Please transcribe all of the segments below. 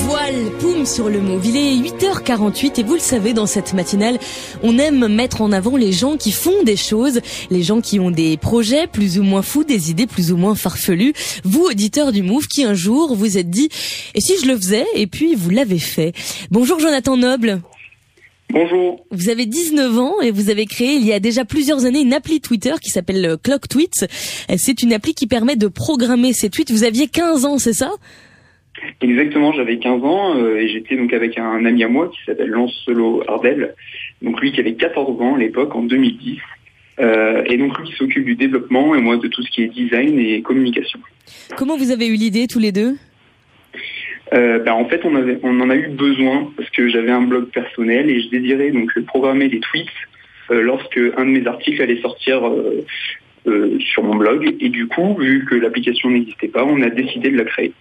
Voile, poum sur le Mauve. Il est 8h48 et vous le savez, dans cette matinale, on aime mettre en avant les gens qui font des choses, les gens qui ont des projets plus ou moins fous, des idées plus ou moins farfelues. Vous, auditeurs du Mauve, qui un jour vous êtes dit « Et si je le faisais ?» et puis vous l'avez fait. Bonjour Jonathan Noble. Bonjour. Vous avez 19 ans et vous avez créé il y a déjà plusieurs années une appli Twitter qui s'appelle Clock Tweets. C'est une appli qui permet de programmer ses tweets. Vous aviez 15 ans, c'est ça ? Exactement, j'avais 15 ans et j'étais donc avec un ami à moi qui s'appelle Lancelot Ardel. Donc lui qui avait 14 ans à l'époque, en 2010. Et donc lui qui s'occupe du développement et moi de tout ce qui est design et communication. Comment vous avez eu l'idée tous les deux ? En fait, on en a eu besoin parce que j'avais un blog personnel et je désirais donc programmer des tweets lorsque un de mes articles allait sortir sur mon blog. Et du coup, vu que l'application n'existait pas, on a décidé de la créer.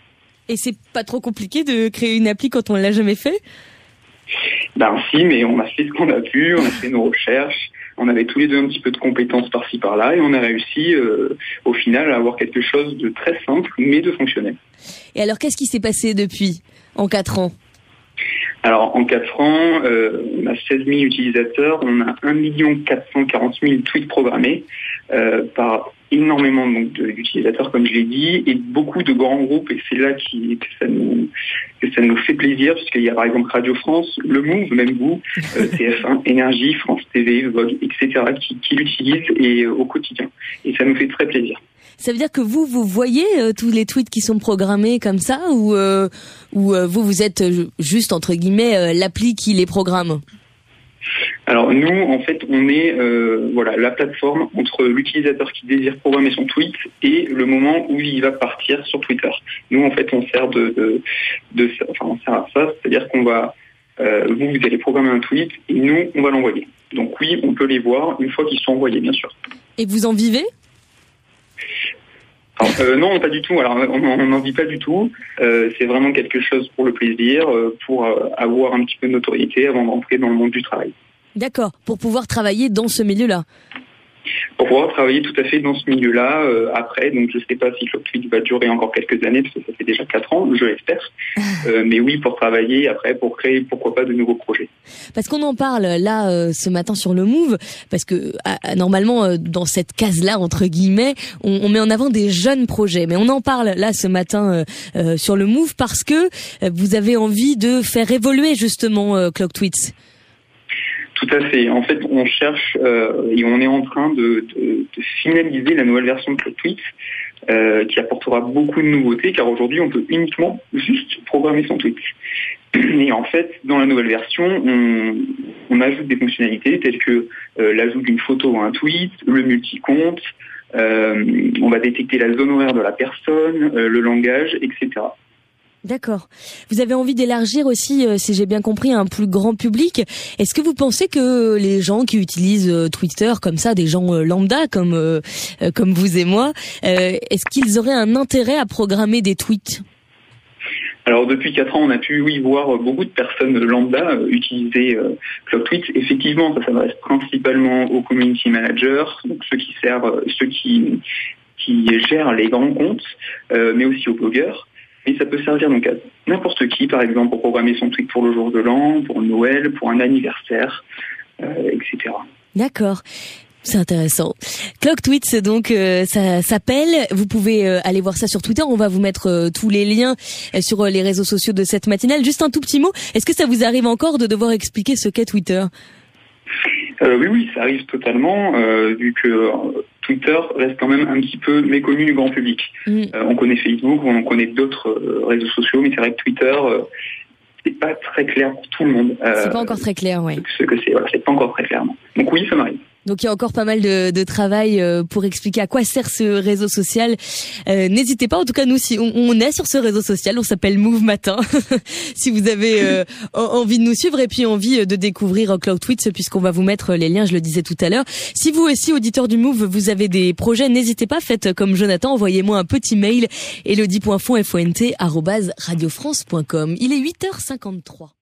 Et c'est pas trop compliqué de créer une appli quand on l'a jamais fait ? Si, mais on a fait ce qu'on a pu, on a fait nos recherches, on avait tous les deux un petit peu de compétences par-ci par-là et on a réussi au final à avoir quelque chose de très simple mais de fonctionnel. Et alors qu'est-ce qui s'est passé depuis, en 4 ans ? Alors en 4 ans, on a 16 000 utilisateurs, on a 1 440 000 tweets programmés par énormément donc d'utilisateurs comme je l'ai dit et beaucoup de grands groupes et c'est là que ça nous fait plaisir puisqu'il y a par exemple Radio France, Le Move, même vous, TF1, Énergie, France TV, Vogue, etc. qui l'utilisent et au quotidien et ça nous fait très plaisir. Ça veut dire que vous voyez tous les tweets qui sont programmés comme ça ou vous êtes juste entre guillemets l'appli qui les programme ? Alors nous, en fait, on est la plateforme entre l'utilisateur qui désire programmer son tweet et le moment où il va partir sur Twitter. Nous, en fait, on sert on sert à ça, c'est-à-dire qu'on va vous allez programmer un tweet et nous, on va l'envoyer. Donc oui, on peut les voir une fois qu'ils sont envoyés, bien sûr. Et vous en vivez ? Alors, non, pas du tout. Alors, on n'en vit pas du tout. C'est vraiment quelque chose pour le plaisir, pour avoir un petit peu de notoriété avant d'entrer dans le monde du travail. D'accord, pour pouvoir travailler dans ce milieu-là. Pour pouvoir travailler tout à fait dans ce milieu-là après. Donc, je ne sais pas si Clock Tweets va durer encore quelques années, parce que ça fait déjà 4 ans, je l'espère. Mais oui, pour travailler après, pour créer, pourquoi pas, de nouveaux projets. Parce qu'on en parle là ce matin sur le Move, parce que normalement dans cette case-là entre guillemets, on met en avant des jeunes projets, mais on en parle là ce matin sur le Move parce que vous avez envie de faire évoluer justement Clock Tweets. Tout à fait. En fait, on cherche et on est en train de finaliser la nouvelle version de Clock Tweets qui apportera beaucoup de nouveautés, car aujourd'hui on peut uniquement juste programmer son tweet. Et en fait, dans la nouvelle version, on ajoute des fonctionnalités telles que l'ajout d'une photo à un tweet, le multi-compte, on va détecter la zone horaire de la personne, le langage, etc. D'accord. Vous avez envie d'élargir aussi, si j'ai bien compris, un plus grand public. Est-ce que vous pensez que les gens qui utilisent Twitter comme ça, des gens lambda comme vous et moi, est-ce qu'ils auraient un intérêt à programmer des tweets ? Alors depuis 4 ans, on a pu voir beaucoup de personnes lambda utiliser Clock Tweets. Effectivement, ça s'adresse principalement aux community managers, donc ceux qui gèrent les grands comptes, mais aussi aux blogueurs. Et ça peut servir donc à n'importe qui, par exemple, pour programmer son tweet pour le jour de l'an, pour Noël, pour un anniversaire, etc. D'accord. C'est intéressant. Clock Tweets, donc, ça s'appelle. Vous pouvez aller voir ça sur Twitter. On va vous mettre tous les liens sur les réseaux sociaux de cette matinale. Juste un tout petit mot. Est-ce que ça vous arrive encore de devoir expliquer ce qu'est Twitter ? Oui, ça arrive totalement, vu que Twitter reste quand même un petit peu méconnu du grand public. On connaît Facebook, on connaît d'autres réseaux sociaux, mais c'est vrai que Twitter, c'est pas très clair pour tout le monde. C'est pas encore très clair, oui. Ce que c'est, c'est pas encore très clair. Non. Donc oui, ça m'arrive. Donc il y a encore pas mal de travail pour expliquer à quoi sert ce réseau social. N'hésitez pas, en tout cas nous, si on est sur ce réseau social, on s'appelle Move Matin. Si vous avez envie de nous suivre et puis envie de découvrir Clock Tweets, puisqu'on va vous mettre les liens, je le disais tout à l'heure. Si vous aussi, auditeurs du Move, vous avez des projets, n'hésitez pas, faites comme Jonathan, envoyez-moi un petit mail elodie.font@radiofrance.com. Il est 8h53.